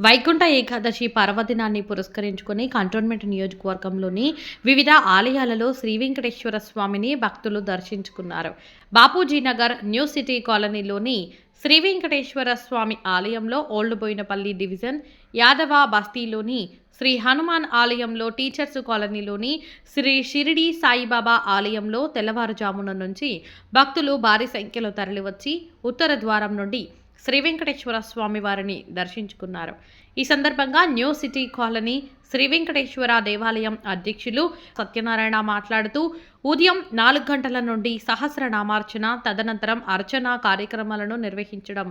వైకుంఠ ఏకాదశి పర్వదినాన్ని పురస్కరించుకుని కంటోన్మెంట్ నియోజకవర్గంలోని వివిధ ఆలయాలలో శ్రీ వెంకటేశ్వర స్వామిని భక్తులు దర్శించుకున్నారు. బాపూజీ నగర్ న్యూ సిటీ కాలనీలోని శ్రీ వెంకటేశ్వర స్వామి ఆలయంలో ఓల్డ్ బోయినపల్లి డివిజన్ యాదవ బస్తీలోని శ్రీ హనుమాన్ ఆలయంలో టీచర్స్ కాలనీలోని శ్రీ షిరిడి సాయిబాబా ఆలయంలో తెల్లవారుజామున నుంచి భక్తులు భారీ సంఖ్యలో తరలివచ్చి ఉత్తర ద్వారం నుండి శ్రీ వెంకటేశ్వర స్వామి వారిని దర్శించుకున్నారు. ఈ సందర్భంగా new city colony Sri Venkateswara దేవాలయం అధ్యక్షులు సత్యనారాయణ మాట్లాడుతూ ఉదయం 4 గంటల నుండి సహస్రనామార్చన తదనంతరం అర్చన కార్యక్రమాలను నిర్వహించడం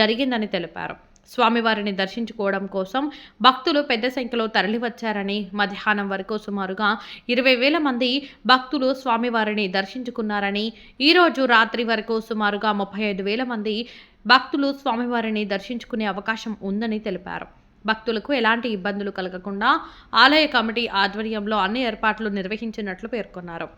జరిగిందని తెలిపారు. స్వామివారిని దర్శించుకోవడం కోసం భక్తులు పెద్ద సంఖ్యలో తరలివచ్చారని, మధ్యాహ్నం వరకు సుమారుగా 20,000 మంది భక్తులు స్వామివారిని దర్శించుకున్నారని, ఈరోజు రాత్రి వరకు సుమారుగా 35,000 మంది భక్తులు స్వామివారిని దర్శించుకునే అవకాశం ఉందని తెలిపారు. భక్తులకు ఎలాంటి ఇబ్బందులు కలగకుండా ఆలయ కమిటీ ఆధ్వర్యంలో అన్ని ఏర్పాట్లు నిర్వహించినట్లు పేర్కొన్నారు.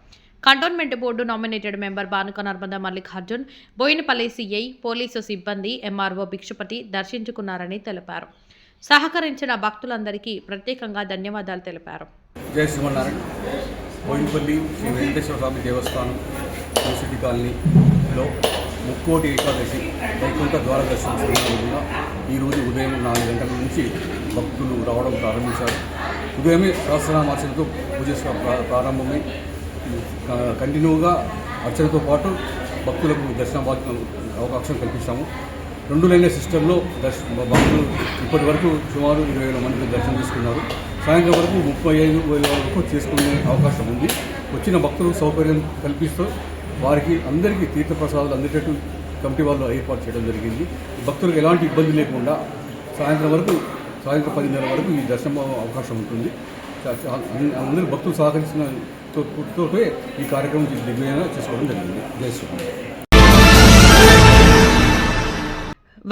Cantonment board nominated member Banuka Narmada Mallikarjun, Boinapalli CI, police సిబ్బంది, ఎంఆర్ఓ భిక్షపతి దర్శించుకున్నారని తెలిపారు. సహకరించిన భక్తులందరికీ ప్రత్యేకంగా ధన్యవాదాలు తెలిపారు. జై శ్రీమన్నారాయణ. బోయినపల్లి శ్రీ వెంకటేశ్వర స్వామి దేవస్థానం యూనివర్సిటీ కాలనీలో ముక్కోటి ఏకాదశి వైకుంఠ ద్వార దర్శనం సందర్భంగా ఈరోజు ఉదయం 4 గంటల నుంచి భక్తులు రావడం ప్రారంభించారు. ఉదయమే సహస్రనామార్చనతో పూజ ప్రారంభమై కంటిన్యూగా అర్చనతో పాటు భక్తులకు దర్శన అవకాశం కల్పిస్తాము. 2 లైన్ల సిస్టంలో భక్తులు ఇప్పటి వరకు సుమారు 20,000 మంది దర్శనం చేసుకున్నారు. సాయంత్రం వరకు 35,000 వరకు చేసుకునే అవకాశం ఉంది. వచ్చిన భక్తులకు సౌకర్యం కల్పిస్తూ వారికి అందరికీ తీర్థప్రసాదాలు అందేటట్టు కమిటీ వాళ్ళు ఏర్పాటు చేయడం జరిగింది. భక్తులకు ఎలాంటి ఇబ్బంది లేకుండా సాయంత్రం 10:30 వరకు ఈ దర్శనం అవకాశం ఉంటుంది. అందరూ భక్తులు సహకరించిన తోటే ఈ కార్యక్రమం దిగ్విజయంగా చేసుకోవడం జరిగింది. జై శ్రీరామ్.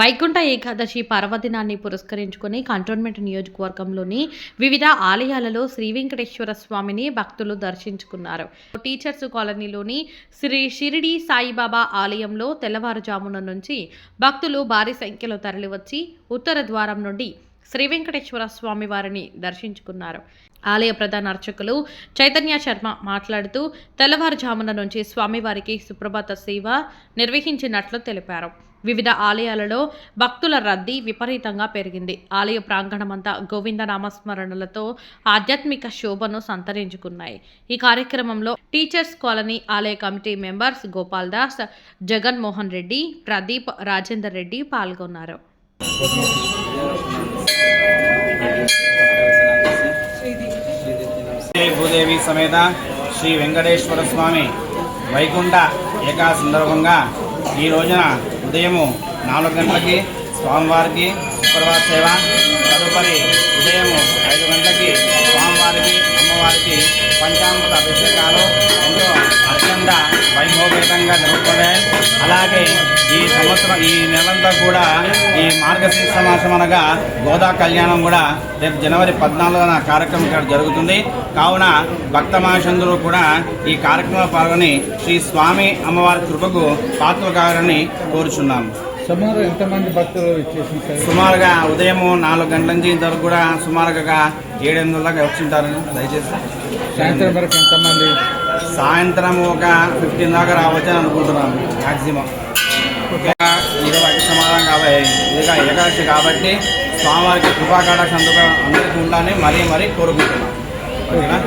వైకుంఠ ఏకాదశి పర్వదినాన్ని పురస్కరించుకుని కంటోన్మెంట్ నియోజకవర్గంలోని వివిధ ఆలయాలలో శ్రీ వెంకటేశ్వర స్వామిని భక్తులు దర్శించుకున్నారు. టీచర్స్ కాలనీలోని శ్రీ షిరిడి సాయిబాబా ఆలయంలో తెల్లవారుజామున నుంచి భక్తులు భారీ సంఖ్యలో తరలివచ్చి ఉత్తర ద్వారం నుండి శ్రీ వెంకటేశ్వర స్వామి వారిని దర్శించుకున్నారు. ఆలయ ప్రధాన అర్చకులు చైతన్య శర్మ మాట్లాడుతూ తెల్లవారుజామున నుంచి స్వామివారికి సుప్రభాత సేవ నిర్వహించినట్లు తెలిపారు. వివిధ ఆలయాలలో భక్తుల రద్దీ విపరీతంగా పెరిగింది. ఆలయ ప్రాంగణమంతా గోవింద నామస్మరణలతో ఆధ్యాత్మిక శోభను సంతరించుకున్నాయి. ఈ కార్యక్రమంలో టీచర్స్ కాలనీ ఆలయ కమిటీ మెంబర్స్ గోపాల్ దాస్, జగన్మోహన్ రెడ్డి, ప్రదీప్, రాజేందర్ రెడ్డి పాల్గొన్నారు. భూదేవి సమేత శ్రీ వెంకటేశ్వర స్వామి వైకుంఠ ఏకాదశి సందర్భంగా ఈ రోజున ఉదయము 4 గంటలకి స్వామివారికి సుప్రభాత సేవ, తదుపరి ఉదయము 5 గంటలకి స్వామివారికి అమ్మవారికి పంచామృత అభిషేకాలు ఎంతో అత్యంత వైభవపేతంగా జరుగుతున్నాయి. అలాగే ఈ సంవత్సరం ఈ నెలంతా కూడా ఈ మార్గశీర్ష మాసం అనగా గోదా కళ్యాణం కూడా రేపు జనవరి 14న కార్యక్రమం ఇక్కడ జరుగుతుంది. కావున భక్త మహాశందులు కూడా ఈ కార్యక్రమంలో పాల్గొని శ్రీ స్వామి అమ్మవారి కృపకు పాత్రలు కావాలని కోరుచున్నాము. సుమారు ఎంతమంది భక్తులు ఇచ్చేసి సుమారుగా ఉదయం 4 గంటల నుంచి ఇంతవరకు కూడా సుమారుగా 700 దాకా వచ్చింటారని దయచేసి. సాయంత్రం వరకు ఎంతమంది? సాయంత్రం ఒక 15 దాకా రావచ్చని అనుకుంటున్నాను మ్యాక్సిమం. 20 సమాధానం కాబట్టి ఇదిగా ఏకాదశి కాబట్టి స్వామివారికి కృపాకాటాక్ష అందరికీ ఉండాలని మరీ కోరుకుంటున్నాను. ఓకేనా?